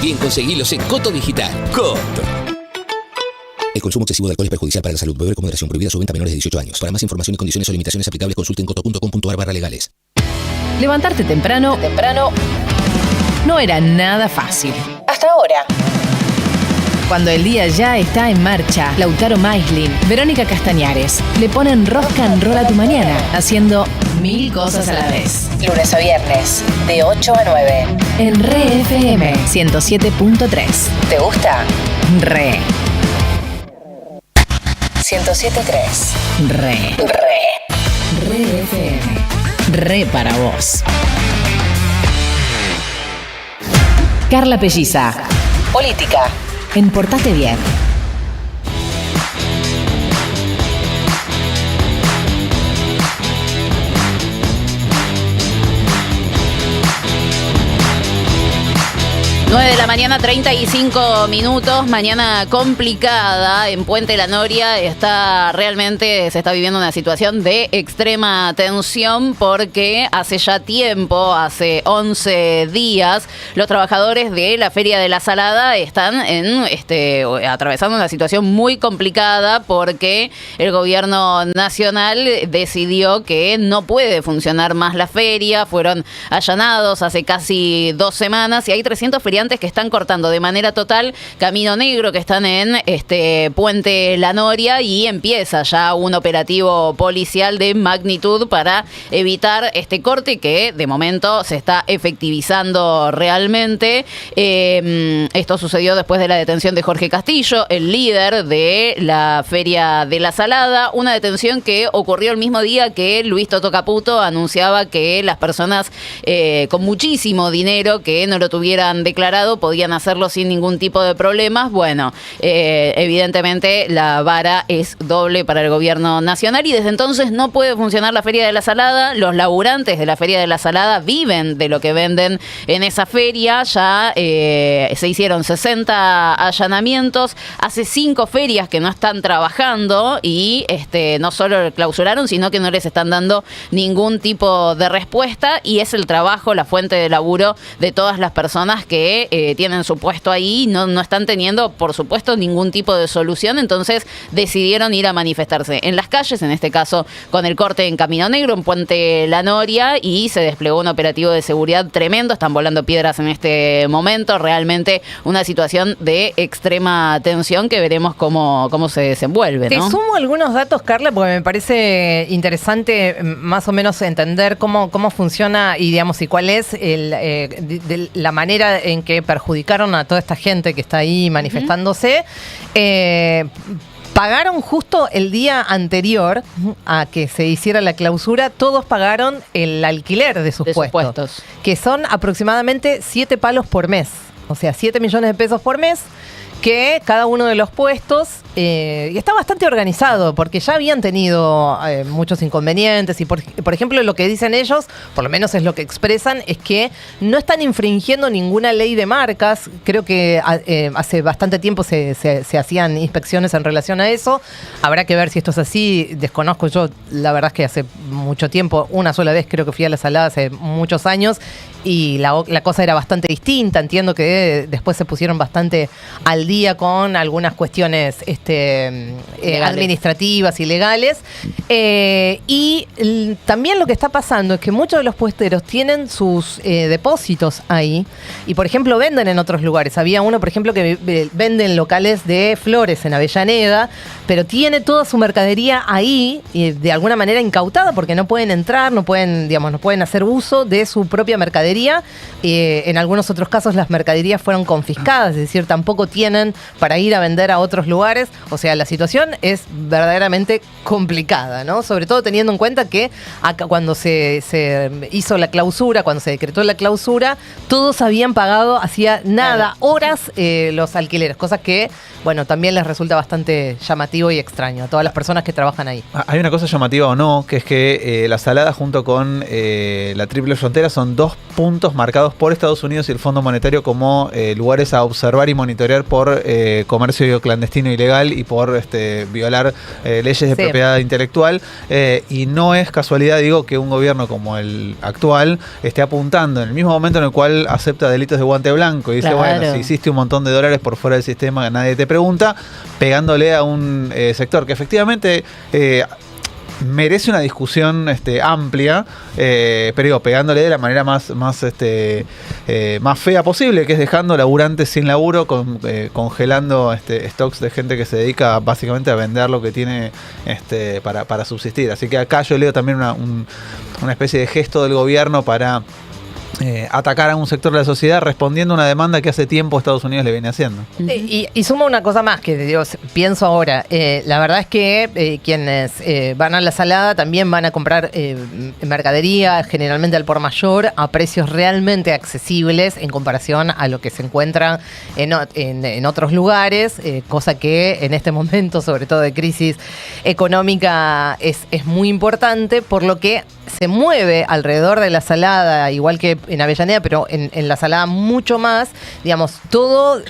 Bien, conseguilos en Coto Digital. Coto. El consumo excesivo de alcohol es perjudicial para la salud. Beber con moderación. Prohibida su venta a menores de 18 años. Para más información y condiciones o limitaciones aplicables, consulten coto.com.ar/legales. Levantarte temprano no era nada fácil. Hasta ahora. Cuando el día ya está en marcha, Lautaro Maislin, Verónica Castañares le ponen rock and roll a tu mañana, haciendo 1000 cosas a la vez. Lunes a viernes, de 8 a 9. En Re FM 107.3. ¿Te gusta? Re 107.3. Re FM. Re para vos. Carla Pelliza. Política. En Portate Bien. Nueve de la mañana, 35 minutos, mañana complicada en Puente La Noria. Se está viviendo una situación de extrema tensión porque hace ya tiempo, hace 11 días, los trabajadores de la Feria de la Salada están atravesando una situación muy complicada porque el gobierno nacional decidió que no puede funcionar más la feria. Fueron allanados hace casi 2 semanas y hay 300 feriantes que están cortando de manera total Camino Negro, que están en Puente La Noria, y empieza ya un operativo policial de magnitud para evitar este corte que de momento se está efectivizando realmente. Esto sucedió después de la detención de Jorge Castillo, el líder de la Feria de la Salada, una detención que ocurrió el mismo día que Luis Toto Caputo anunciaba que las personas con muchísimo dinero que no lo tuvieran declarado podían hacerlo sin ningún tipo de problemas. Bueno, evidentemente la vara es doble para el gobierno nacional y desde entonces no puede funcionar la Feria de la Salada. Los laburantes de la Feria de la Salada viven de lo que venden en esa feria. Ya se hicieron 60 allanamientos. Hace 5 ferias que no están trabajando y no solo clausuraron, sino que no les están dando ningún tipo de respuesta, y es el trabajo, la fuente de laburo de todas las personas que tienen su puesto ahí. No están teniendo, por supuesto, ningún tipo de solución. Entonces decidieron ir a manifestarse en las calles, en este caso con el corte en Camino Negro, en Puente La Noria, y se desplegó un operativo de seguridad tremendo. Están volando piedras en este momento. Realmente una situación de extrema tensión que veremos cómo se desenvuelve, ¿no? Te sumo algunos datos, Carla, porque me parece interesante más o menos entender cómo funciona y, digamos, y cuál es la manera en que perjudicaron a toda esta gente que está ahí manifestándose. Pagaron justo el día anterior a que se hiciera la clausura, todos pagaron el alquiler de sus puestos, que son aproximadamente 7 palos por mes, o sea, 7 millones de pesos por mes, que cada uno de los puestos, y está bastante organizado, porque ya habían tenido muchos inconvenientes, y por ejemplo lo que dicen ellos, por lo menos es lo que expresan, es que no están infringiendo ninguna ley de marcas. Creo que hace bastante tiempo se hacían inspecciones en relación a eso. Habrá que ver si esto es así, desconozco. Yo la verdad es que hace mucho tiempo, una sola vez creo que fui a la Salada hace muchos años, y la cosa era bastante distinta. Entiendo que después se pusieron bastante al día con algunas cuestiones administrativas y legales. Y también lo que está pasando es que muchos de los puesteros tienen sus depósitos ahí y, por ejemplo, venden en otros lugares. Había uno, por ejemplo, que vende en locales de flores en Avellaneda, pero tiene toda su mercadería ahí y de alguna manera incautada, porque no pueden entrar, no pueden hacer uso de su propia mercadería. En algunos otros casos las mercaderías fueron confiscadas, es decir, tampoco tienen para ir a vender a otros lugares. O sea, la situación es verdaderamente complicada, ¿no? Sobre todo teniendo en cuenta que acá, cuando se hizo la clausura, cuando se decretó la clausura, todos habían pagado hacía nada, horas, los alquileres, cosas que, bueno, también les resulta bastante llamativo y extraño a todas las personas que trabajan ahí. Hay una cosa llamativa o no, que es que la Salada junto con la Triple Frontera son 2 puntos marcados por Estados Unidos y el Fondo Monetario como lugares a observar y monitorear por comercio clandestino ilegal y por violar leyes de propiedad intelectual. Y no es casualidad, digo, que un gobierno como el actual esté apuntando en el mismo momento en el cual acepta delitos de guante blanco y dice, bueno, si hiciste un montón de dólares por fuera del sistema, nadie te pregunta, pegándole a un sector que efectivamente merece una discusión amplia, pero digo, pegándole de la manera más fea posible, que es dejando laburantes sin laburo, congelando stocks de gente que se dedica básicamente a vender lo que tiene para subsistir. Así que acá yo leo también una especie de gesto del gobierno para atacar a un sector de la sociedad respondiendo a una demanda que hace tiempo Estados Unidos le viene haciendo. Y suma una cosa más que digo, pienso ahora. La verdad es que quienes van a la Salada también van a comprar mercadería, generalmente al por mayor, a precios realmente accesibles en comparación a lo que se encuentra en otros lugares, cosa que en este momento, sobre todo de crisis económica, es muy importante, por lo que se mueve alrededor de la Salada, igual que en Avellaneda, pero en la Salada mucho más, digamos, todo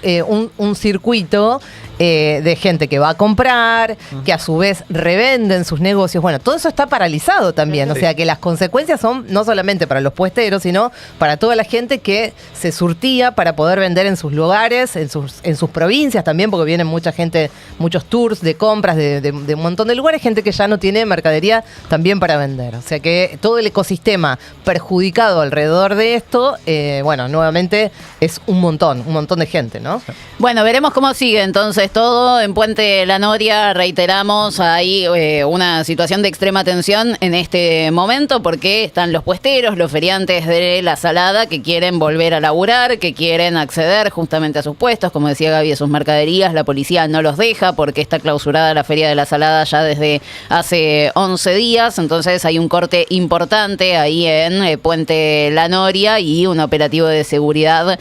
un circuito de gente que va a comprar, que a su vez revenden sus negocios. Bueno, todo eso está paralizado también, o sea que las consecuencias son no solamente para los puesteros, sino para toda la gente que se surtía para poder vender en sus lugares, en sus provincias también, porque vienen mucha gente, muchos tours de compras de un montón de lugares, gente que ya no tiene mercadería también para vender. O sea que todo el ecosistema perjudicado alrededor de esto, bueno, nuevamente es un montón de gente, ¿no? Bueno, veremos cómo sigue entonces todo. En Puente La Noria, reiteramos, hay una situación de extrema tensión en este momento porque están los puesteros, los feriantes de la Salada que quieren volver a laburar, que quieren acceder justamente a sus puestos, como decía Gaby, a sus mercaderías. La policía no los deja porque está clausurada la Feria de la Salada ya desde hace 11 días, entonces hay un corte importante ahí en Puente La Noria y un operativo de seguridad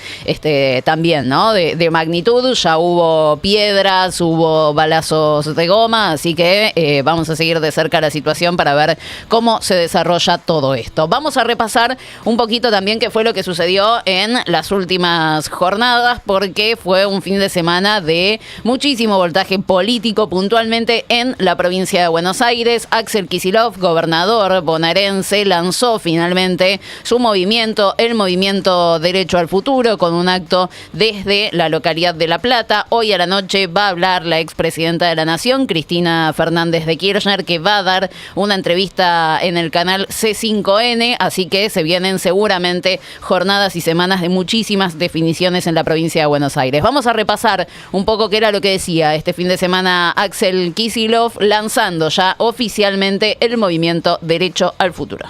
también, ¿no? De magnitud. Ya hubo piedras, hubo balazos de goma, así que vamos a seguir de cerca la situación para ver cómo se desarrolla todo esto. Vamos a repasar un poquito también qué fue lo que sucedió en las últimas jornadas, porque fue un fin de semana de muchísimo voltaje político, puntualmente en la provincia de Buenos Aires. Axel Kicillof, gobernador bonaerense, lanzó finalmente su movimiento, el movimiento Derecho al Futuro, con un acto desde la localidad de La Plata. Hoy a la noche va a hablar la expresidenta de la Nación, Cristina Fernández de Kirchner, que va a dar una entrevista en el canal C5N, así que se vienen seguramente jornadas y semanas de muchísimas definiciones en la provincia de Buenos Aires. Vamos a repasar un poco qué era lo que decía este fin de semana Axel Kicillof, lanzando ya oficialmente el movimiento Derecho al Futuro.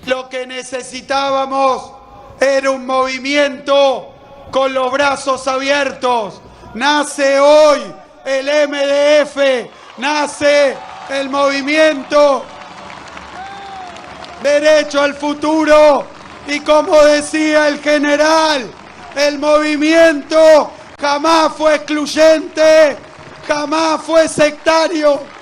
Lo que necesitábamos era un movimiento con los brazos abiertos. Nace hoy el MDF, nace el movimiento Derecho al Futuro, y como decía el general, el movimiento jamás fue excluyente, jamás fue sectario.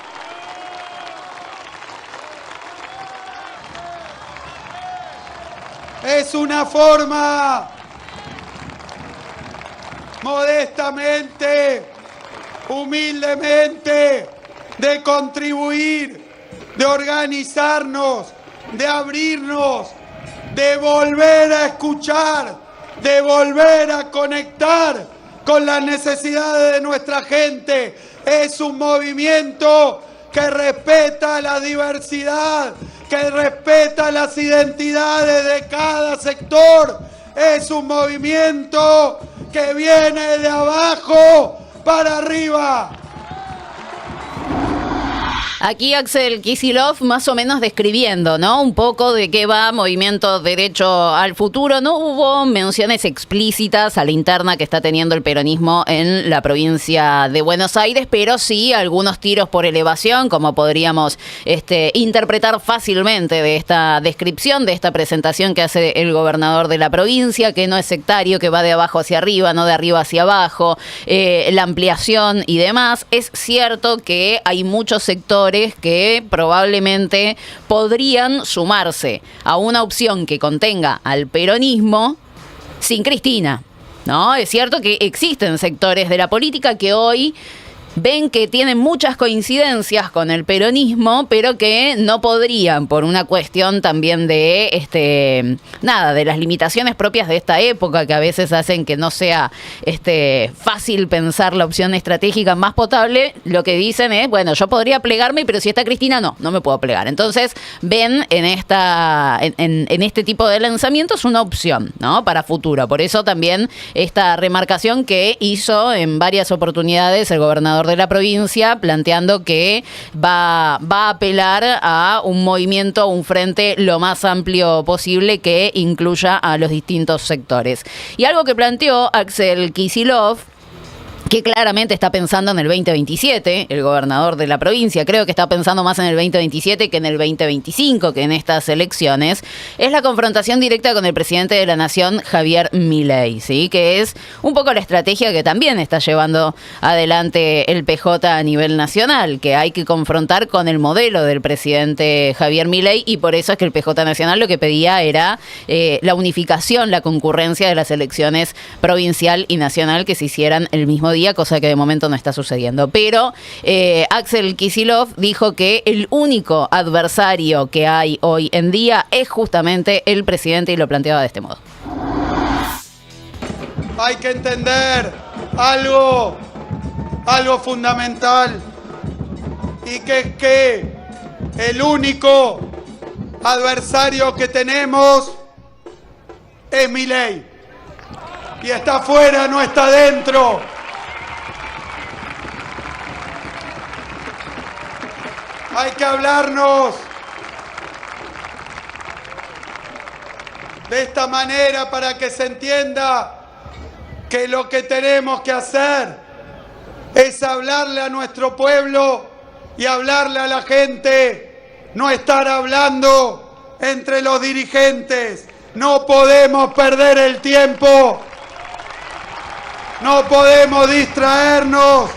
Es una forma, modestamente, humildemente, de contribuir, de organizarnos, de abrirnos, de volver a escuchar, de volver a conectar con las necesidades de nuestra gente. Es un movimiento que respeta la diversidad, que respeta las identidades de cada sector. Es un movimiento que viene de abajo para arriba. Aquí Axel Kicillof más o menos describiendo, ¿no? Un poco de qué va Movimiento Derecho al Futuro. No hubo menciones explícitas a la interna que está teniendo el peronismo en la provincia de Buenos Aires, pero sí algunos tiros por elevación, como podríamos interpretar fácilmente de esta descripción, de esta presentación que hace el gobernador de la provincia, que no es sectario, que va de abajo hacia arriba, no de arriba hacia abajo, la ampliación y demás. Es cierto que hay muchos sectores sectores que probablemente podrían sumarse a una opción que contenga al peronismo sin Cristina, ¿no? Es cierto que existen sectores de la política que hoy ven que tienen muchas coincidencias con el peronismo, pero que no podrían, por una cuestión también de de las limitaciones propias de esta época, que a veces hacen que no sea fácil pensar la opción estratégica más potable. Lo que dicen es, bueno, yo podría plegarme, pero si está Cristina, no me puedo plegar. Entonces ven en este tipo de lanzamientos una opción, ¿no?, para futuro. Por eso también esta remarcación que hizo en varias oportunidades el gobernador de la provincia, planteando que va a apelar a un movimiento, un frente lo más amplio posible que incluya a los distintos sectores. Y algo que planteó Axel Kicillof, que claramente está pensando en el 2027, el gobernador de la provincia, creo que está pensando más en el 2027 que en el 2025, que en estas elecciones, es la confrontación directa con el presidente de la Nación, Javier Milei, ¿sí? Que es un poco la estrategia que también está llevando adelante el PJ a nivel nacional, que hay que confrontar con el modelo del presidente Javier Milei, y por eso es que el PJ nacional lo que pedía era la unificación, la concurrencia de las elecciones provincial y nacional que se hicieran el mismo día, cosa que de momento no está sucediendo. Pero Axel Kicillof dijo que el único adversario que hay hoy en día es justamente el presidente, y lo planteaba de este modo. Hay que entender algo fundamental, y que es que el único adversario que tenemos es Milei, y está afuera, no está dentro. Hay que hablarnos de esta manera para que se entienda que lo que tenemos que hacer es hablarle a nuestro pueblo y hablarle a la gente, no estar hablando entre los dirigentes. No podemos perder el tiempo, no podemos distraernos.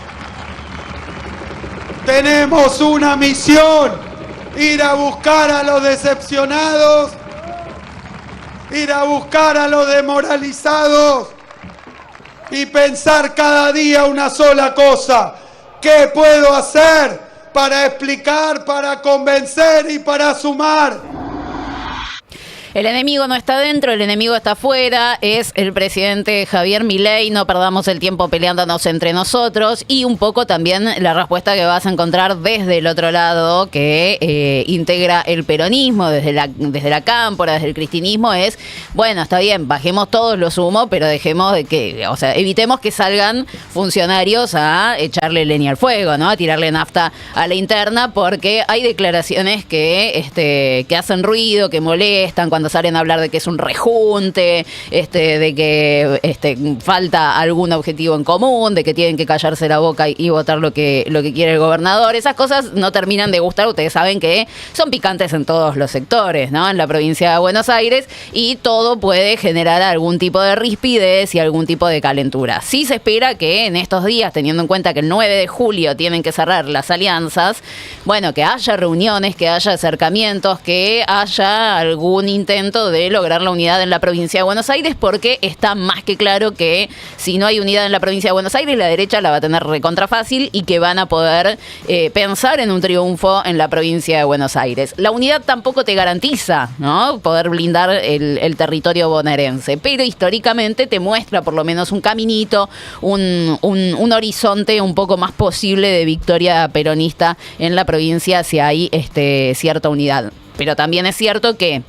Tenemos una misión: ir a buscar a los decepcionados, ir a buscar a los desmoralizados y pensar cada día una sola cosa: ¿qué puedo hacer para explicar, para convencer y para sumar? El enemigo no está dentro, el enemigo está afuera, es el presidente Javier Milei. No perdamos el tiempo peleándonos entre nosotros. Y un poco también la respuesta que vas a encontrar desde el otro lado, que integra el peronismo, desde la cámpora, desde el cristinismo, es, bueno, está bien, bajemos todos los humos, pero dejemos de que, o sea, evitemos que salgan funcionarios a echarle leña al fuego, ¿no?, a tirarle nafta a la interna, porque hay declaraciones que hacen ruido, que molestan, cuando salen a hablar de que es un rejunte, de que falta algún objetivo en común, de que tienen que callarse la boca y votar lo que quiere el gobernador. Esas cosas no terminan de gustar. Ustedes saben que son picantes en todos los sectores, ¿no?, en la provincia de Buenos Aires, y todo puede generar algún tipo de rispidez y algún tipo de calentura. Sí se espera que en estos días, teniendo en cuenta que el 9 de julio tienen que cerrar las alianzas, bueno, que haya reuniones, que haya acercamientos, que haya algún intento de lograr la unidad en la provincia de Buenos Aires, porque está más que claro que si no hay unidad en la provincia de Buenos Aires, la derecha la va a tener recontra fácil, y que van a poder pensar en un triunfo en la provincia de Buenos Aires. La unidad tampoco te garantiza, ¿no?, poder blindar el territorio bonaerense, pero históricamente te muestra por lo menos un caminito, un horizonte un poco más posible de victoria peronista en la provincia si hay cierta unidad. Pero también es cierto que,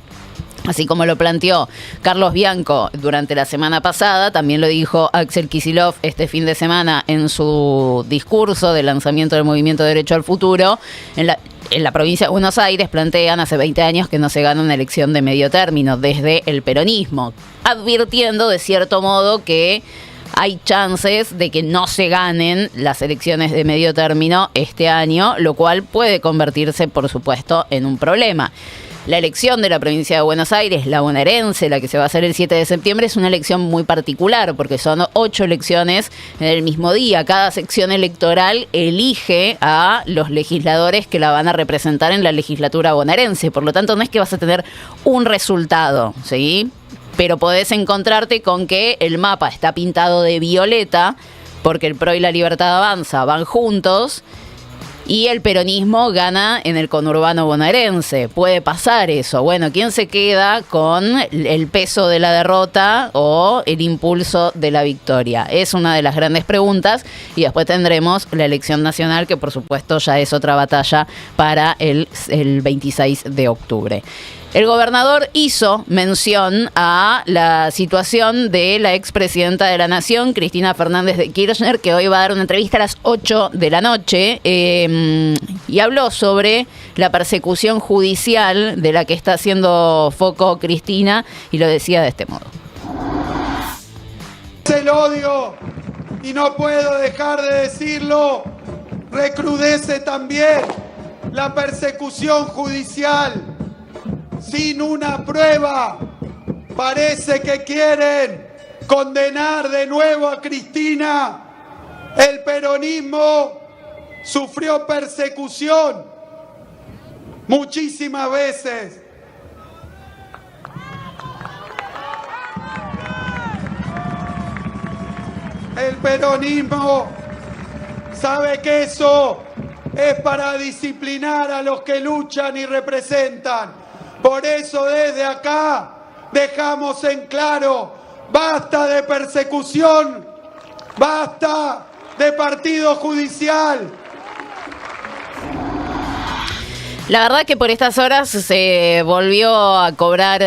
así como lo planteó Carlos Bianco durante la semana pasada, también lo dijo Axel Kicillof este fin de semana en su discurso de lanzamiento del Movimiento Derecho al Futuro. En la provincia de Buenos Aires plantean hace 20 años que no se gana una elección de medio término desde el peronismo, advirtiendo de cierto modo que hay chances de que no se ganen las elecciones de medio término este año, lo cual puede convertirse, por supuesto, en un problema. La elección de la provincia de Buenos Aires, la bonaerense, la que se va a hacer el 7 de septiembre, es una elección muy particular porque son 8 elecciones en el mismo día. Cada sección electoral elige a los legisladores que la van a representar en la legislatura bonaerense. Por lo tanto, no es que vas a tener un resultado, ¿sí? Pero podés encontrarte con que el mapa está pintado de violeta porque el PRO y la Libertad Avanza van juntos y el peronismo gana en el conurbano bonaerense. Puede pasar eso. Bueno, ¿quién se queda con el peso de la derrota o el impulso de la victoria? Es una de las grandes preguntas. Y después tendremos la elección nacional, que por supuesto ya es otra batalla para el 26 de octubre. El gobernador hizo mención a la situación de la expresidenta de la Nación, Cristina Fernández de Kirchner, que hoy va a dar una entrevista a las 8 de la noche, y habló sobre la persecución judicial de la que está haciendo foco Cristina, y lo decía de este modo. El odio, y no puedo dejar de decirlo, recrudece también la persecución judicial. Sin una prueba, parece que quieren condenar de nuevo a Cristina. El peronismo sufrió persecución muchísimas veces. El peronismo sabe que eso es para disciplinar a los que luchan y representan. Por eso desde acá dejamos en claro, basta de persecución, basta de partido judicial. La verdad que por estas horas se volvió a cobrar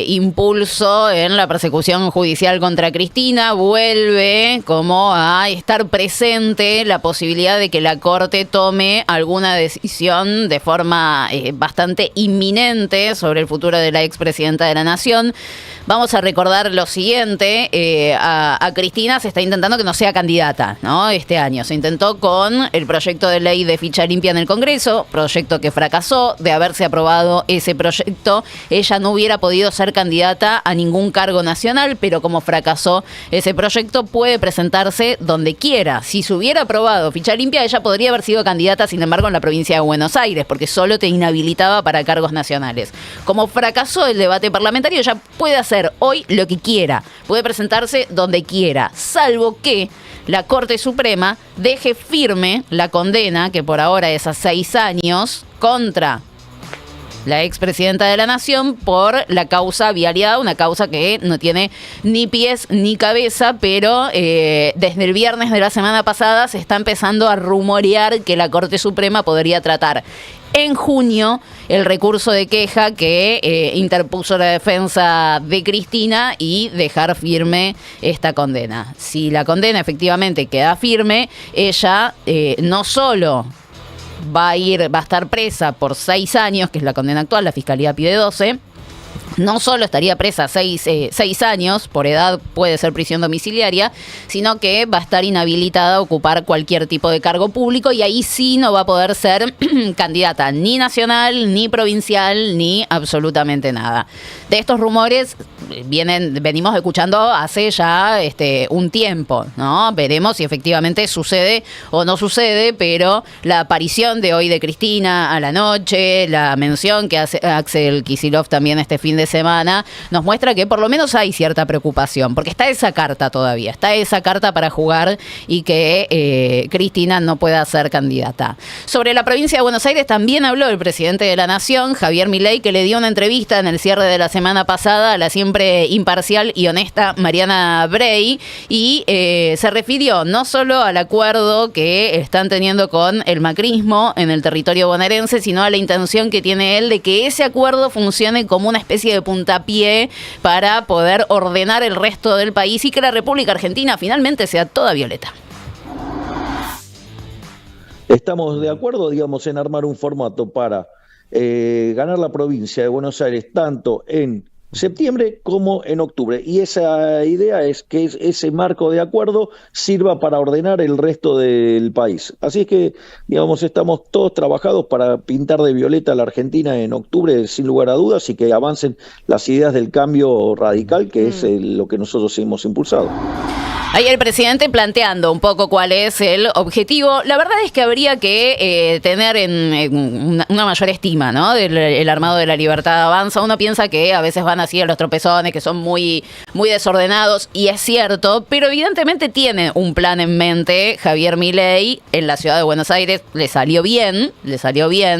impulso en la persecución judicial contra Cristina. Vuelve como a estar presente la posibilidad de que la Corte tome alguna decisión de forma bastante inminente sobre el futuro de la expresidenta de la Nación. Vamos a recordar lo siguiente, a Cristina se está intentando que no sea candidata, ¿no? Este año se intentó con el proyecto de ley de ficha limpia en el Congreso, proyecto que fracasó. De haberse aprobado ese proyecto, ella no hubiera podido ser candidata a ningún cargo nacional, pero como fracasó ese proyecto, puede presentarse donde quiera. Si se hubiera aprobado ficha limpia, ella podría haber sido candidata, sin embargo, en la provincia de Buenos Aires, porque solo te inhabilitaba para cargos nacionales. Como fracasó el debate parlamentario, ella puede hacer hoy lo que quiera, puede presentarse donde quiera, salvo que la Corte Suprema deje firme la condena, que por ahora es a 6 años, contra la expresidenta de la Nación por la causa vialidad, una causa que no tiene ni pies ni cabeza, pero desde el viernes de la semana pasada se está empezando a rumorear que la Corte Suprema podría tratar en junio el recurso de queja que interpuso la defensa de Cristina y dejar firme esta condena. Si la condena efectivamente queda firme, ella no solo va a estar presa por 6 años, que es la condena actual, la Fiscalía pide 12, no solo estaría presa 6 años, por edad puede ser prisión domiciliaria, sino que va a estar inhabilitada a ocupar cualquier tipo de cargo público y ahí sí no va a poder ser candidata ni nacional, ni provincial, ni absolutamente nada. De estos rumores venimos escuchando hace ya un tiempo, ¿no? Veremos si efectivamente sucede o no sucede, pero la aparición de hoy de Cristina a la noche, la mención que hace Axel Kicillof también este fin de semana, nos muestra que por lo menos hay cierta preocupación, porque está esa carta todavía, está esa carta para jugar y que Cristina no pueda ser candidata. Sobre la provincia de Buenos Aires también habló el presidente de la Nación, Javier Milei, que le dio una entrevista en el cierre de la semana pasada a la siempre imparcial y honesta Mariana Bray, y se refirió no solo al acuerdo que están teniendo con el macrismo en el territorio bonaerense, sino a la intención que tiene él de que ese acuerdo funcione como una especie de puntapié para poder ordenar el resto del país y que la República Argentina finalmente sea toda violeta. Estamos de acuerdo, digamos, en armar un formato para ganar la provincia de Buenos Aires, tanto en septiembre como en octubre. Y esa idea es que ese marco de acuerdo sirva para ordenar el resto del país. Así es que, digamos, estamos todos trabajados para pintar de violeta a la Argentina en octubre, sin lugar a dudas, y que avancen las ideas del cambio radical, que es lo que nosotros hemos impulsado. Ahí el presidente planteando un poco cuál es el objetivo. La verdad es que habría que tener en una mayor estima, ¿no? del Armado de la Libertad Avanza. Uno piensa que a veces van así a los tropezones, que son muy, muy desordenados, y es cierto, pero evidentemente tiene un plan en mente Javier Milei en la ciudad de Buenos Aires. Le salió bien.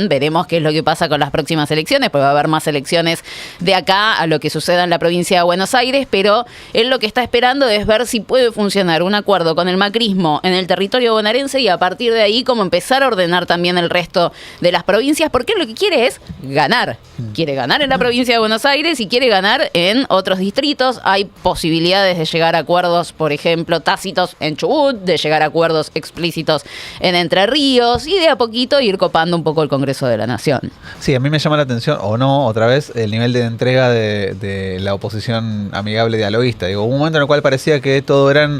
Veremos qué es lo que pasa con las próximas elecciones, porque va a haber más elecciones de acá a lo que suceda en la provincia de Buenos Aires, pero él lo que está esperando es ver si puede funcionar un acuerdo con el macrismo en el territorio bonaerense y a partir de ahí como empezar a ordenar también el resto de las provincias, porque él lo que quiere es ganar. Quiere ganar en la provincia de Buenos Aires y quiere ganar en otros distritos. Hay posibilidades de llegar a acuerdos, por ejemplo, tácitos en Chubut, de llegar a acuerdos explícitos en Entre Ríos y de a poquito ir copando un poco el Congreso de la Nación. Sí, a mí me llama la atención, o no, otra vez, el nivel de entrega de la oposición amigable dialoguista. Digo, hubo un momento en el cual parecía que todo eran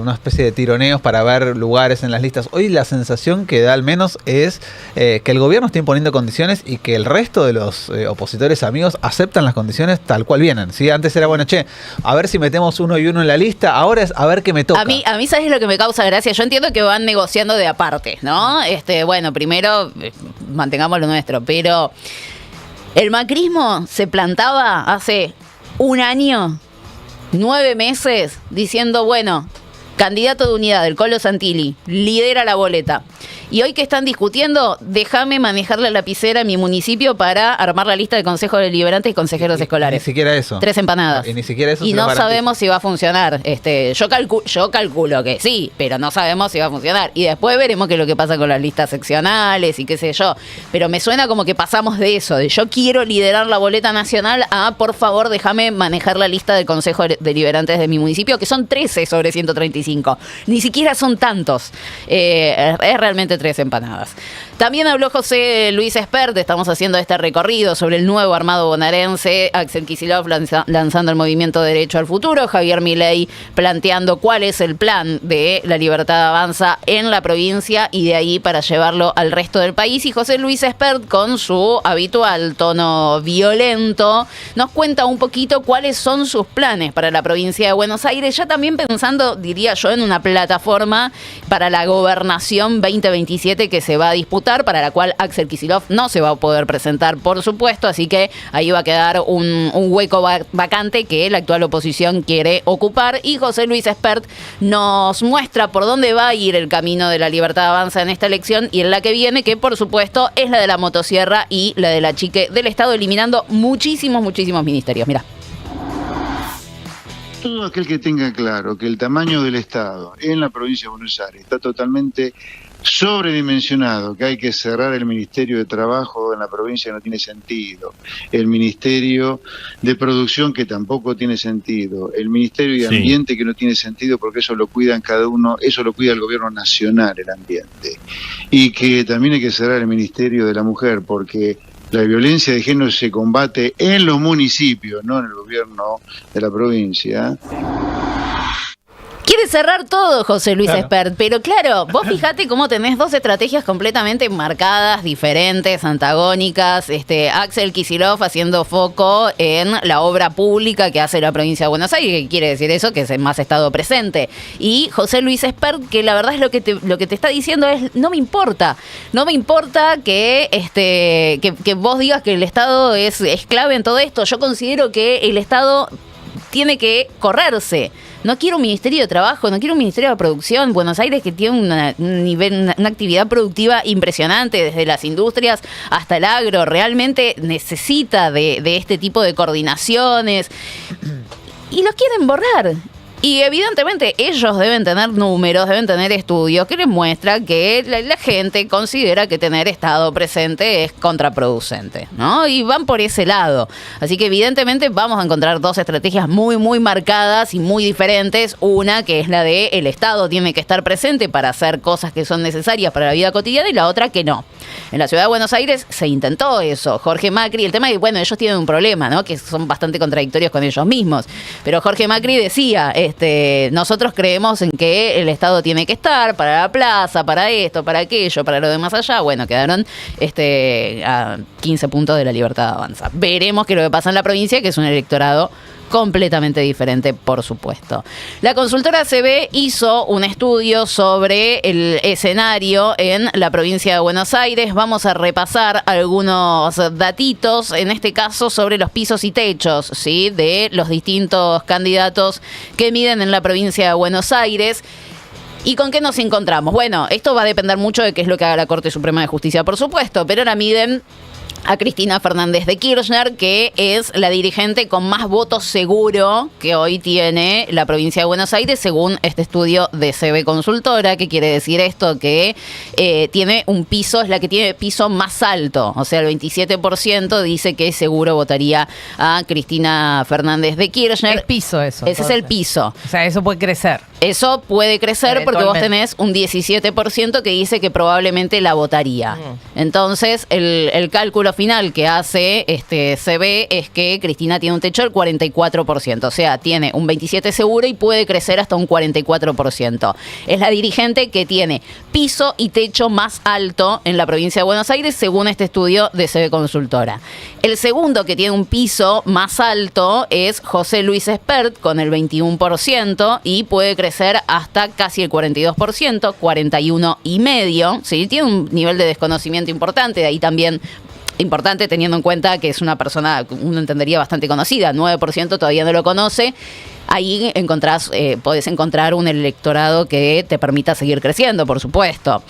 una especie de tironeos para ver lugares en las listas. Hoy la sensación que da al menos es que el gobierno está imponiendo condiciones y que el resto de los opositores amigos aceptan las condiciones tal cual vienen, ¿sí? Antes era, bueno, a ver si metemos uno y uno en la lista, ahora es a ver qué me toca. A mí ¿sabes lo que me causa gracia? Yo entiendo que van negociando de aparte, ¿no? Bueno, primero mantengamos lo nuestro, pero el macrismo se plantaba hace un año, 9 meses, diciendo, bueno, candidato de unidad, el Colo Santilli, lidera la boleta. Y hoy que están discutiendo, déjame manejar la lapicera en mi municipio para armar la lista de consejos deliberantes y consejeros escolares. Ni siquiera eso. 3 empanadas. Y ni siquiera eso. Y no sabemos si va a funcionar. Yo calculo que sí, pero no sabemos si va a funcionar. Y después veremos qué es lo que pasa con las listas seccionales y qué sé yo. Pero me suena como que pasamos de eso, de yo quiero liderar la boleta nacional a, por favor, déjame manejar la lista de consejos deliberantes de mi municipio, que son 13 sobre 135. Ni siquiera son tantos. Es realmente 3 empanadas. También habló José Luis Espert, estamos haciendo este recorrido sobre el nuevo armado bonaerense, Axel Kicillof lanzando el movimiento Derecho al Futuro, Javier Milei planteando cuál es el plan de la Libertad Avanza en la provincia y de ahí para llevarlo al resto del país. Y José Luis Espert, con su habitual tono violento, nos cuenta un poquito cuáles son sus planes para la provincia de Buenos Aires, ya también pensando, diría yo, en una plataforma para la gobernación 2027 que se va a disputar, para la cual Axel Kicillof no se va a poder presentar, por supuesto, así que ahí va a quedar un hueco vacante que la actual oposición quiere ocupar. Y José Luis Espert nos muestra por dónde va a ir el camino de la Libertad Avanza en esta elección y en la que viene, que por supuesto es la de la motosierra y la de la chique del Estado, eliminando muchísimos ministerios. Mirá. Todo aquel que tenga claro que el tamaño del Estado en la provincia de Buenos Aires está totalmente sobredimensionado, que hay que cerrar el Ministerio de Trabajo en la provincia, no tiene sentido, el Ministerio de Producción, que tampoco tiene sentido, el Ministerio de Ambiente, que no tiene sentido porque eso lo cuidan cada uno, eso lo cuida el gobierno nacional, el ambiente, y que también hay que cerrar el Ministerio de la Mujer porque la violencia de género se combate en los municipios, no en el gobierno de la provincia. Quiere cerrar todo José Luis Espert, pero claro, vos fijate cómo tenés 2 estrategias completamente marcadas, diferentes, antagónicas. Axel Kicillof haciendo foco en la obra pública que hace la provincia de Buenos Aires, que quiere decir eso, que es más estado presente. Y José Luis Espert, que la verdad es lo que te está diciendo es, no me importa que vos digas que el Estado es clave en todo esto. Yo considero que el Estado tiene que correrse. No quiero un Ministerio de Trabajo, no quiero un Ministerio de Producción. Buenos Aires, que tiene una actividad productiva impresionante, desde las industrias hasta el agro, realmente necesita de este tipo de coordinaciones. Y los quieren borrar. Y evidentemente ellos deben tener números, deben tener estudios que les muestran que la gente considera que tener Estado presente es contraproducente, ¿no? Y van por ese lado. Así que evidentemente vamos a encontrar dos estrategias muy, muy marcadas y muy diferentes. Una que es la de el Estado tiene que estar presente para hacer cosas que son necesarias para la vida cotidiana, y la otra que no. En la ciudad de Buenos Aires se intentó eso. Jorge Macri, el tema es que, bueno, ellos tienen un problema, ¿no? Que son bastante contradictorios con ellos mismos. Pero Jorge Macri decía, nosotros creemos en que el Estado tiene que estar para la plaza, para esto, para aquello, para lo demás allá. Bueno, quedaron a 15 puntos de la Libertad Avanza. Veremos qué es lo que pasa en la provincia, que es un electorado completamente diferente, por supuesto. La consultora CB hizo un estudio sobre el escenario en la provincia de Buenos Aires. Vamos a repasar algunos datitos, en este caso sobre los pisos y techos, ¿sí?, de los distintos candidatos que miden en la provincia de Buenos Aires. ¿Y con qué nos encontramos? Bueno, esto va a depender mucho de qué es lo que haga la Corte Suprema de Justicia, por supuesto, pero ahora miden a Cristina Fernández de Kirchner, que es la dirigente con más votos seguro que hoy tiene la provincia de Buenos Aires, según este estudio de CB Consultora. ¿Qué quiere decir esto? Que tiene un piso, es la que tiene piso más alto, o sea, el 27% dice que seguro votaría a Cristina Fernández de Kirchner. Es piso eso. Ese es el piso. O sea, eso puede crecer. Eso puede crecer porque vos tenés un 17% que dice que probablemente la votaría. Entonces, el cálculo final que hace CB es que Cristina tiene un techo del 44%. O sea, tiene un 27% seguro y puede crecer hasta un 44%. Es la dirigente que tiene piso y techo más alto en la provincia de Buenos Aires, según este estudio de CB Consultora. El segundo que tiene un piso más alto es José Luis Espert, con el 21%, y puede crecer hasta casi el 42%, 41,5%, ¿sí? Tiene un nivel de desconocimiento importante, de ahí también importante teniendo en cuenta que es una persona, uno entendería, bastante conocida, 9% todavía no lo conoce. Ahí podés encontrar un electorado que te permita seguir creciendo, por supuesto.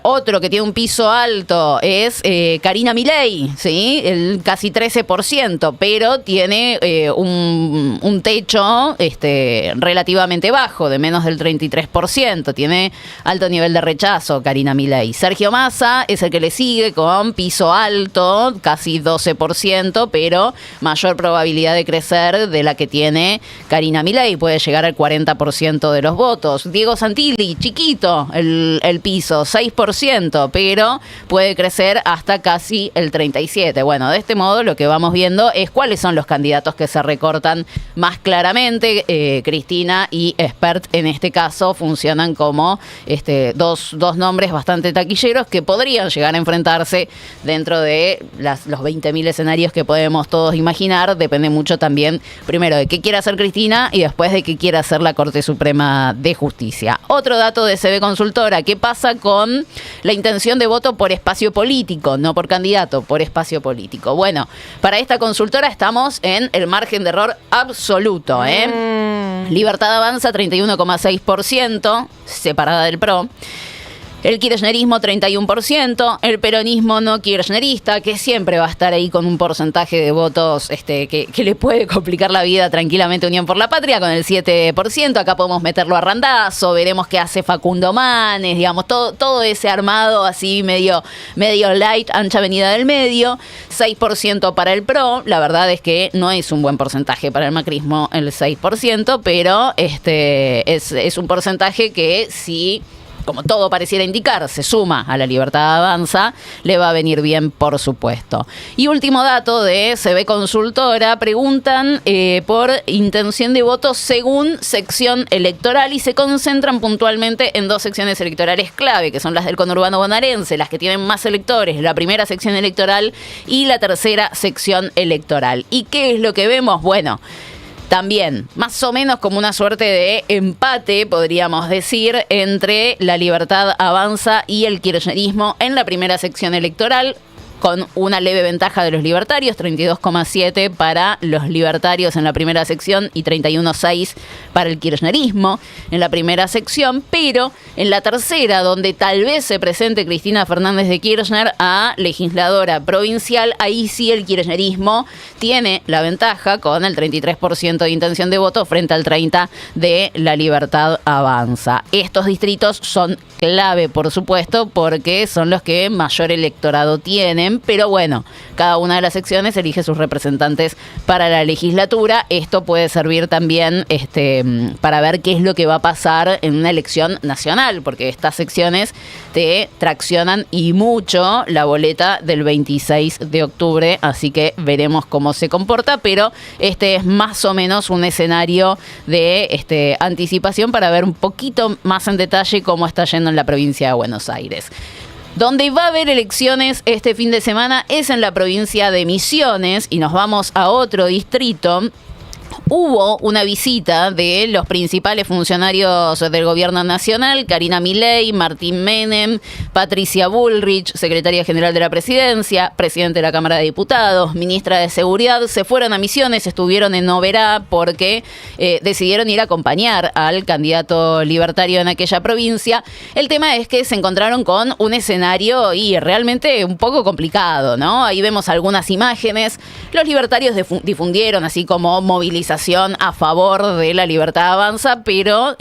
Otro que tiene un piso alto es Karina Milei, ¿sí? El casi 13%, pero tiene un techo relativamente bajo, de menos del 33%. Tiene alto nivel de rechazo Karina Milei. Sergio Massa es el que le sigue con piso alto, casi 12%, pero mayor probabilidad de crecer de la que tiene Karina Milei, puede llegar al 40% de los votos. Diego Santilli, chiquito el piso, 6%, pero puede crecer hasta casi el 37%. Bueno, de este modo lo que vamos viendo es cuáles son los candidatos que se recortan más claramente. Cristina y Espert, en este caso, funcionan como dos nombres bastante taquilleros que podrían llegar a enfrentarse dentro de los 20.000 escenarios que podemos todos imaginar. Depende mucho también, primero, de qué quiere hacer Cristina y después de qué quiere hacer la Corte Suprema de Justicia. Otro dato de CB Consultora: ¿qué pasa con la intención de voto por espacio político? No por candidato, por espacio político. Bueno, para esta consultora estamos en el margen de error absoluto, Libertad Avanza, 31,6%, separada del PRO. El kirchnerismo 31%, el peronismo no kirchnerista, que siempre va a estar ahí con un porcentaje de votos que le puede complicar la vida tranquilamente Unión por la Patria, con el 7%. Acá podemos meterlo a Randazzo, veremos qué hace Facundo Manes, digamos, todo ese armado así medio light, ancha avenida del medio. 6% para el PRO, la verdad es que no es un buen porcentaje para el macrismo el 6%, pero es un porcentaje que sí, como todo pareciera indicar, se suma a la Libertad Avanza, le va a venir bien, por supuesto. Y último dato de CB Consultora: preguntan por intención de voto según sección electoral y se concentran puntualmente en dos secciones electorales clave, que son las del conurbano bonaerense, las que tienen más electores, la primera sección electoral y la tercera sección electoral. ¿Y qué es lo que vemos? Bueno, también, más o menos como una suerte de empate, podríamos decir, entre la Libertad Avanza y el kirchnerismo en la primera sección electoral. con una leve ventaja de los libertarios, 32,7 para los libertarios en la primera sección y 31,6 para el kirchnerismo en la primera sección, pero en la tercera, donde tal vez se presente Cristina Fernández de Kirchner a legisladora provincial, ahí sí el kirchnerismo tiene la ventaja con el 33% de intención de voto frente al 30% de La Libertad Avanza. Estos distritos son clave, por supuesto, porque son los que mayor electorado tienen, pero bueno, cada una de las secciones elige sus representantes para la legislatura. Esto puede servir también para ver qué es lo que va a pasar en una elección nacional, porque estas secciones te traccionan y mucho la boleta del 26 de octubre, así que veremos cómo se comporta, pero este es más o menos un escenario de anticipación para ver un poquito más en detalle cómo está yendo en la provincia de Buenos Aires. Donde va a haber elecciones este fin de semana es en la provincia de Misiones, y nos vamos a otro distrito. Hubo una visita de los principales funcionarios del gobierno nacional, Karina Milei, Martín Menem, Patricia Bullrich, secretaria general de la presidencia, presidente de la Cámara de Diputados, ministra de Seguridad, se fueron a Misiones, estuvieron en Oberá porque decidieron ir a acompañar al candidato libertario en aquella provincia. El tema es que se encontraron con un escenario y realmente un poco complicado, ¿no? Ahí vemos algunas imágenes. Los libertarios difundieron así como movilización a favor de La Libertad Avanza, pero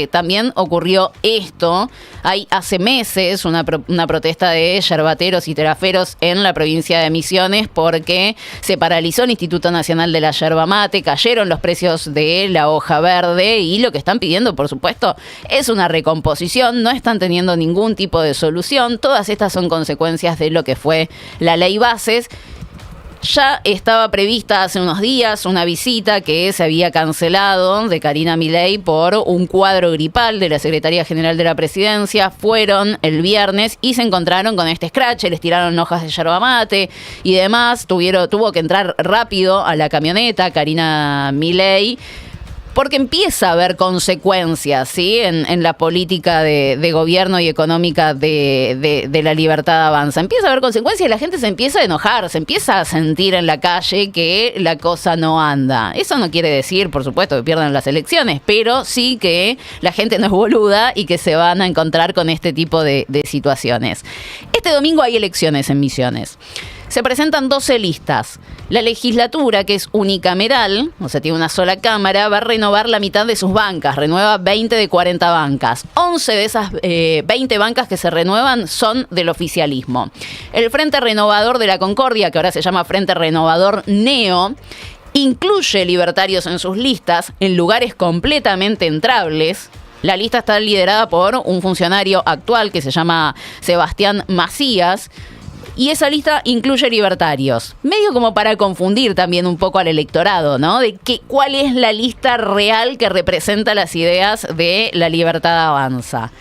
también ocurrió esto. Hay hace meses una protesta de yerbateros y teraferos en la provincia de Misiones porque se paralizó el Instituto Nacional de la Yerba Mate, cayeron los precios de la hoja verde y lo que están pidiendo, por supuesto, es una recomposición. No están teniendo ningún tipo de solución. Todas estas son consecuencias de lo que fue la ley Bases. Ya estaba prevista hace unos días una visita que se había cancelado de Karina Milei por un cuadro gripal de la Secretaría General de la Presidencia. Fueron el viernes y se encontraron con este scratch, les tiraron hojas de yerba mate y demás. Tuvo que entrar rápido a la camioneta Karina Milei, porque empieza a haber consecuencias, ¿sí? en la política de gobierno y económica de La Libertad Avanza. Empieza a haber consecuencias y la gente se empieza a enojar, se empieza a sentir en la calle que la cosa no anda. Eso no quiere decir, por supuesto, que pierdan las elecciones, pero sí que la gente no es boluda y que se van a encontrar con este tipo de situaciones. Este domingo hay elecciones en Misiones. Se presentan 12 listas. La legislatura, que es unicameral, o sea, tiene una sola cámara, va a renovar la mitad de sus bancas. Renueva 20 de 40 bancas. 11 de esas 20 bancas que se renuevan son del oficialismo. El Frente Renovador de la Concordia, que ahora se llama Frente Renovador Neo, incluye libertarios en sus listas en lugares completamente entrables. La lista está liderada por un funcionario actual que se llama Sebastián Macías. Y esa lista incluye libertarios. Medio como para confundir también un poco al electorado, ¿no? De cuál es la lista real que representa las ideas de La Libertad Avanza.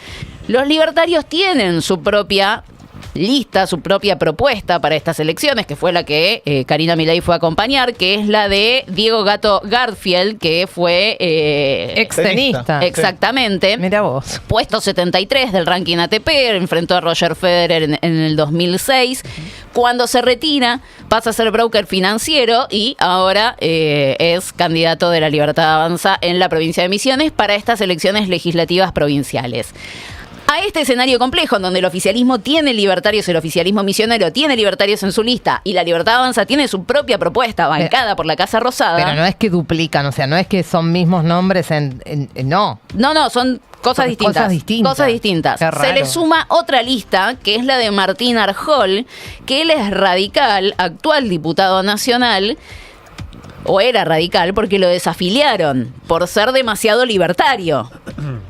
Los libertarios tienen su propia lista, su propia propuesta para estas elecciones, que fue la que Karina Milei fue a acompañar, que es la de Diego Gato Gardfield, que fue extenista. Exactamente. Mira vos. Puesto 73 del ranking ATP, enfrentó a Roger Federer en el 2006. Cuando se retira, pasa a ser broker financiero y ahora es candidato de La Libertad Avanza en la provincia de Misiones para estas elecciones legislativas provinciales. A este escenario complejo, en donde el oficialismo tiene libertarios, el oficialismo misionero tiene libertarios en su lista y La Libertad Avanza tiene su propia propuesta bancada por la Casa Rosada. Pero no es que duplican, o sea, no es que son mismos nombres no. No, son cosas distintas. Cosas distintas. Se le suma otra lista, que es la de Martín Arjol, que él es radical, actual diputado nacional, o era radical porque lo desafiliaron por ser demasiado libertario.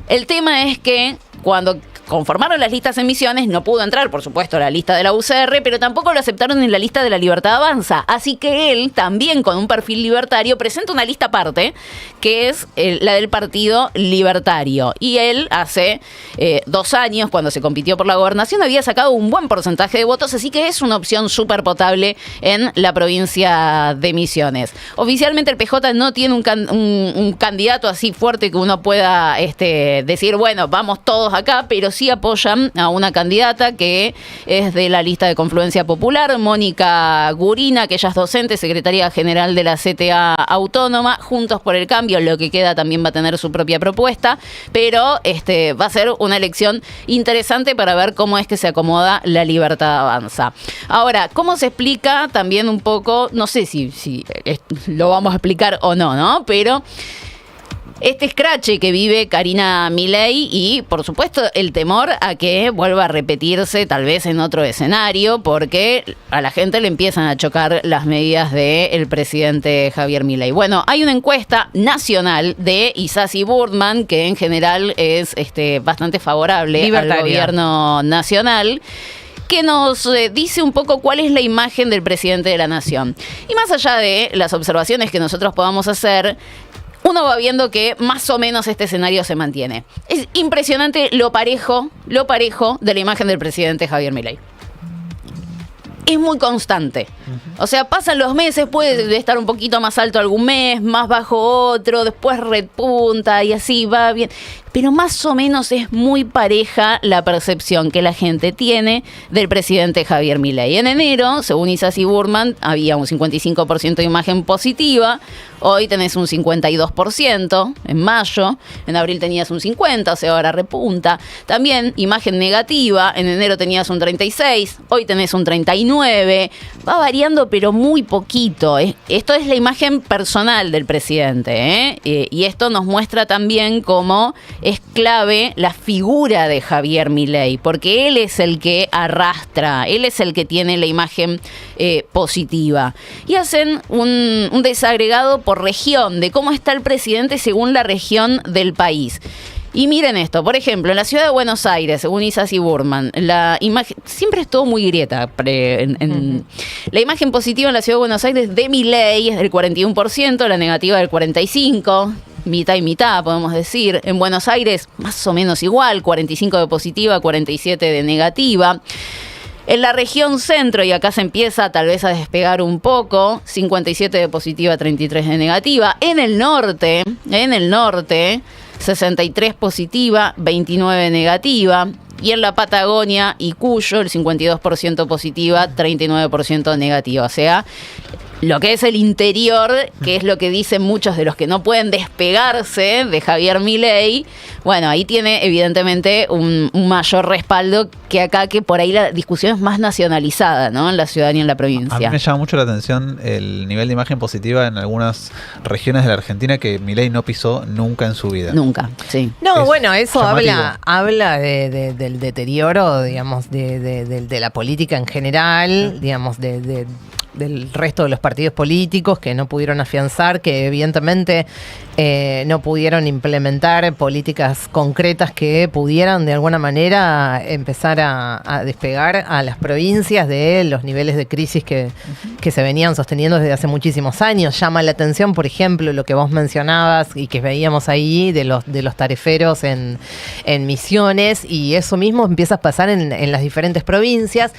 El tema es que cuando conformaron las listas en Misiones, no pudo entrar, por supuesto, a la lista de la UCR, pero tampoco lo aceptaron en la lista de La Libertad Avanza. Así que él, también con un perfil libertario, presenta una lista aparte, que es la del Partido Libertario. Y él, hace 2 años, cuando se compitió por la gobernación, había sacado un buen porcentaje de votos, así que es una opción súper potable en la provincia de Misiones. Oficialmente el PJ no tiene un candidato así fuerte que uno pueda decir, bueno, vamos todos acá, pero sí apoyan a una candidata que es de la lista de Confluencia Popular, Mónica Gurina, que ella es docente, secretaria general de la CTA Autónoma. Juntos por el Cambio, lo que queda, también va a tener su propia propuesta, pero va a ser una elección interesante para ver cómo es que se acomoda La Libertad Avanza. Ahora, ¿cómo se explica también un poco? No sé si lo vamos a explicar o no, ¿no? Pero este escrache que vive Karina Milei y, por supuesto, el temor a que vuelva a repetirse tal vez en otro escenario, porque a la gente le empiezan a chocar las medidas del presidente Javier Milei. Bueno, hay una encuesta nacional de Isasi Burman, que en general es bastante favorable al gobierno nacional, que nos dice un poco cuál es la imagen del presidente de la nación. Y más allá de las observaciones que nosotros podamos hacer, uno va viendo que más o menos este escenario se mantiene. Es impresionante lo parejo de la imagen del presidente Javier Milei. Es muy constante. O sea, pasan los meses, puede estar un poquito más alto algún mes, más bajo otro, después repunta y así va bien. Pero más o menos es muy pareja la percepción que la gente tiene del presidente Javier Milei. En enero, según Isasi Burman, había un 55% de imagen positiva. Hoy tenés un 52%, en mayo. En abril tenías un 50%, o sea, ahora repunta. También imagen negativa. En enero tenías un 36%, hoy tenés un 39%. Va variando, pero muy poquito. Esto es la imagen personal del presidente, y esto nos muestra también cómo es clave la figura de Javier Milei, porque él es el que arrastra, él es el que tiene la imagen positiva. Y hacen un desagregado por región de cómo está el presidente según la región del país. Y miren esto, por ejemplo, en la ciudad de Buenos Aires, según Isasi Burman, la imagen, siempre es todo muy grieta, la imagen positiva en la ciudad de Buenos Aires de Milei es del 41%, la negativa del 45%, mitad y mitad, podemos decir. En Buenos Aires, más o menos igual, 45% de positiva, 47% de negativa. En la región centro, y acá se empieza tal vez a despegar un poco, 57% de positiva, 33% de negativa. En el norte, 63% positiva, 29% negativa. Y en la Patagonia y Cuyo, el 52% positiva, 39% negativa. O sea, lo que es el interior, que es lo que dicen muchos de los que no pueden despegarse de Javier Milei, bueno, ahí tiene evidentemente un mayor respaldo que acá, que por ahí la discusión es más nacionalizada, ¿no? En la ciudadanía, en la provincia. A mí me llama mucho la atención el nivel de imagen positiva en algunas regiones de la Argentina que Milei no pisó nunca en su vida. Nunca, sí. No, bueno, eso llamativo. habla del deterioro, digamos, de la política en general, digamos, del resto de los partidos políticos que no pudieron afianzar, que evidentemente no pudieron implementar políticas concretas que pudieran de alguna manera empezar a despegar a las provincias de los niveles de crisis que se venían sosteniendo desde hace muchísimos años. Llama la atención, por ejemplo, lo que vos mencionabas y que veíamos ahí de los tariferos en Misiones, y eso mismo empieza a pasar en las diferentes provincias.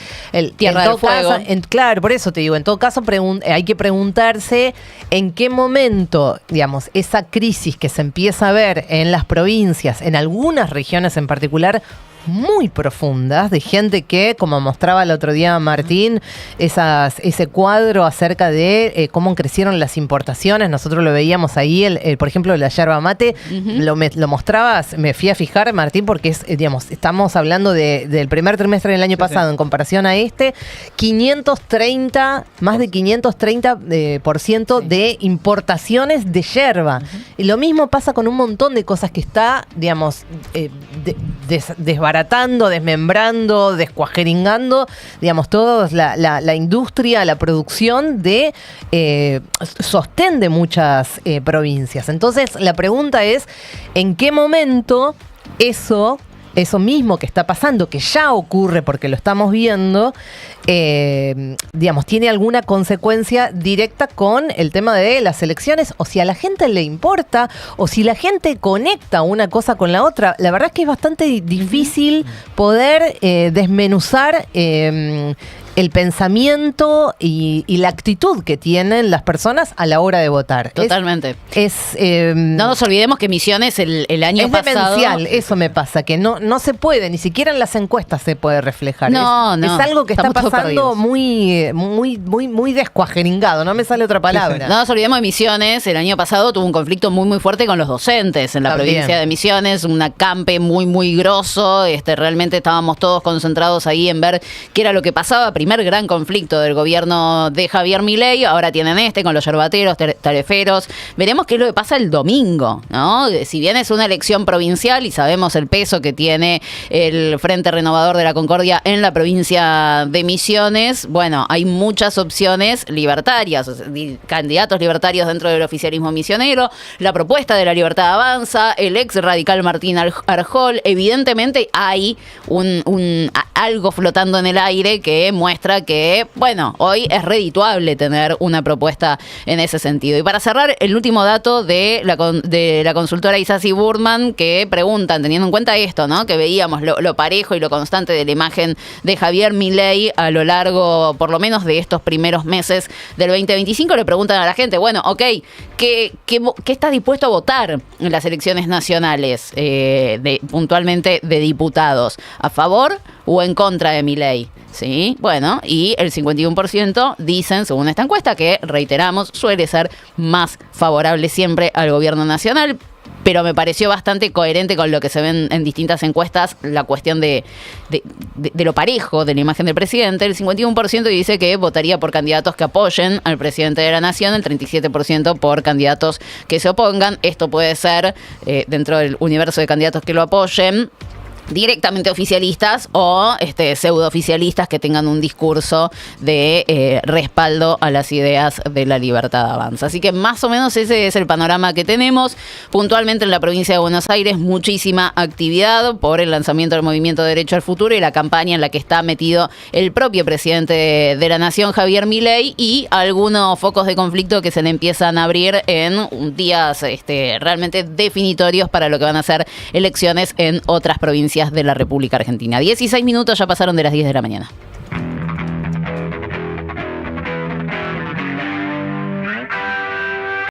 Tierra del Fuego. Claro, por eso te digo, en todo caso hay que preguntarse en qué momento, digamos, esa crisis que se empieza a ver en las provincias, en algunas regiones en particular, muy profundas, de gente que, como mostraba el otro día Martín, ese cuadro acerca de cómo crecieron las importaciones. Nosotros lo veíamos ahí, por ejemplo, la yerba mate, lo mostrabas, me fui a fijar, Martín, porque es, digamos, estamos hablando del primer trimestre del año pasado, en comparación a más de 530% de importaciones de yerba. Y lo mismo pasa con un montón de cosas que está, digamos, desbaratando, desmembrando, descuajeringando, digamos, toda la industria, la producción de sostén de muchas provincias. Entonces, la pregunta es, ¿en qué momento eso mismo que está pasando, que ya ocurre porque lo estamos viendo, digamos, tiene alguna consecuencia directa con el tema de las elecciones, o si a la gente le importa, o si la gente conecta una cosa con la otra? La verdad es que es bastante difícil poder desmenuzar el pensamiento y la actitud que tienen las personas a la hora de votar. Totalmente. No nos olvidemos que Misiones el año pasado... Es demencial, eso me pasa, que no se puede, ni siquiera en las encuestas se puede reflejar. No. Es algo que está pasando muy descuajeringado, no me sale otra palabra. No nos olvidemos de Misiones, el año pasado tuvo un conflicto muy fuerte con los docentes en la provincia de Misiones, un acampe muy grosso, realmente estábamos todos concentrados ahí en ver qué era lo que pasaba. Primer gran conflicto del gobierno de Javier Milei, ahora tienen con los yerbateros, tareferos. Veremos qué es lo que pasa el domingo, ¿no? Si bien es una elección provincial y sabemos el peso que tiene el Frente Renovador de la Concordia en la provincia de Misiones, bueno, hay muchas opciones libertarias, candidatos libertarios dentro del oficialismo misionero, la propuesta de La Libertad Avanza, el ex radical Martín Arjol. Evidentemente hay algo flotando en el aire que muestra que, bueno, hoy es redituable tener una propuesta en ese sentido. Y para cerrar, el último dato de la consultora Isasi Burman, que preguntan, teniendo en cuenta esto, ¿no? Que veíamos lo parejo y lo constante de la imagen de Javier Milei a lo largo, por lo menos, de estos primeros meses del 2025, le preguntan a la gente, bueno, ok, ¿qué está dispuesto a votar en las elecciones nacionales, puntualmente de diputados? ¿A favor o en contra de Milei? Sí, bueno, y el 51% dicen, según esta encuesta, que, reiteramos, suele ser más favorable siempre al gobierno nacional, pero me pareció bastante coherente con lo que se ven en distintas encuestas, la cuestión de lo parejo de la imagen del presidente. El 51% dice que votaría por candidatos que apoyen al presidente de la nación, el 37% por candidatos que se opongan. Esto puede ser, dentro del universo de candidatos que lo apoyen, directamente oficialistas o pseudo-oficialistas que tengan un discurso de respaldo a las ideas de La Libertad Avanza. Así que más o menos ese es el panorama que tenemos. Puntualmente en la provincia de Buenos Aires, muchísima actividad por el lanzamiento del Movimiento Derecho al Futuro y la campaña en la que está metido el propio presidente de la Nación, Javier Milei, y algunos focos de conflicto que se le empiezan a abrir en días realmente definitorios para lo que van a ser elecciones en otras provincias de la República Argentina. 16 minutos ya pasaron de las 10 de la mañana.